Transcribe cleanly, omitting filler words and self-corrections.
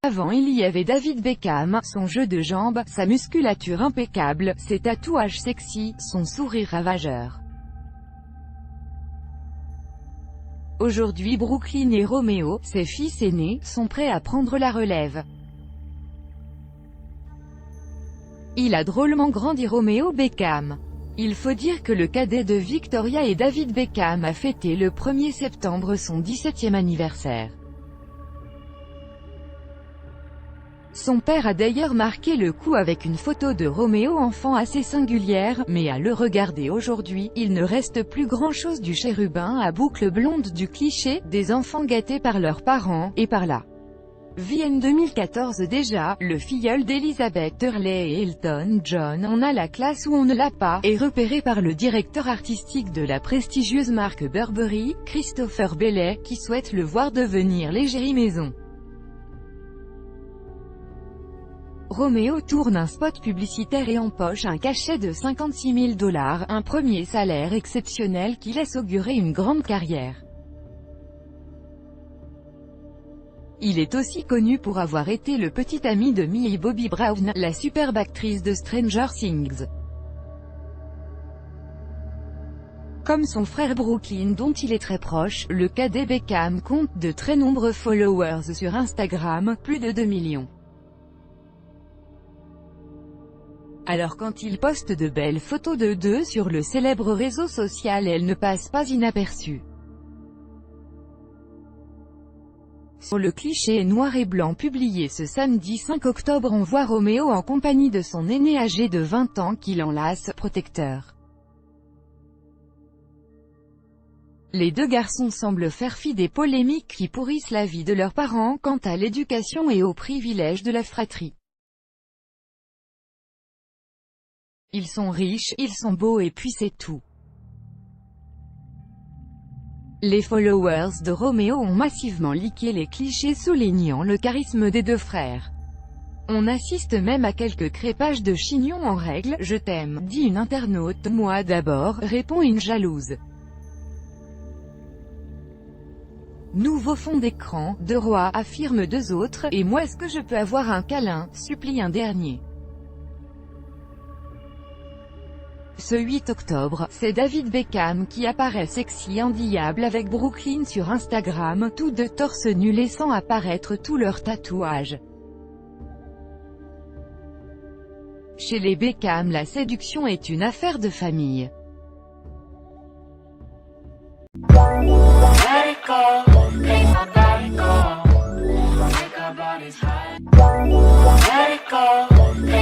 Avant il y avait David Beckham, son jeu de jambes, sa musculature impeccable, ses tatouages sexy, son sourire ravageur. Aujourd'hui Brooklyn et Romeo, ses fils aînés, sont prêts à prendre la relève. Il a drôlement grandi Romeo Beckham. Il faut dire que le cadet de Victoria et David Beckham a fêté le 1er septembre son 17e anniversaire. Son père a d'ailleurs marqué le coup avec une photo de Roméo enfant assez singulière, mais à le regarder aujourd'hui, il ne reste plus grand-chose du chérubin à boucles blondes du cliché, des enfants gâtés par leurs parents, et par la vie. En 2014 déjà, le filleul d'Elizabeth Hurley et Elton John, on a la classe ou on ne l'a pas, est repéré par le directeur artistique de la prestigieuse marque Burberry, Christopher Bailey, qui souhaite le voir devenir l'égérie maison. Roméo tourne un spot publicitaire et empoche un cachet de 56 000 $, un premier salaire exceptionnel qui laisse augurer une grande carrière. Il est aussi connu pour avoir été le petit ami de Millie Bobby Brown, la superbe actrice de Stranger Things. Comme son frère Brooklyn dont il est très proche, le cadet Beckham compte de très nombreux followers sur Instagram, plus de 2 millions. Alors quand il poste de belles photos de deux sur le célèbre réseau social, elles ne passent pas inaperçues. Sur le cliché noir et blanc publié ce samedi 5 octobre, on voit Roméo en compagnie de son aîné âgé de 20 ans qui l'enlace, protecteur. Les deux garçons semblent faire fi des polémiques qui pourrissent la vie de leurs parents quant à l'éducation et aux privilèges de la fratrie. Ils sont riches, ils sont beaux et puis c'est tout. Les followers de Roméo ont massivement liké les clichés soulignant le charisme des deux frères. On assiste même à quelques crépages de chignons en règle. « Je t'aime », dit une internaute. « Moi d'abord », répond une jalouse. Nouveau fond d'écran, deux rois, affirment deux autres, et moi est-ce que je peux avoir un câlin, supplie un dernier. Ce 8 octobre, c'est David Beckham qui apparaît sexy endiable avec Brooklyn sur Instagram, tous deux torse nu laissant apparaître tous leurs tatouages. Chez les Beckham, la séduction est une affaire de famille. Let it go.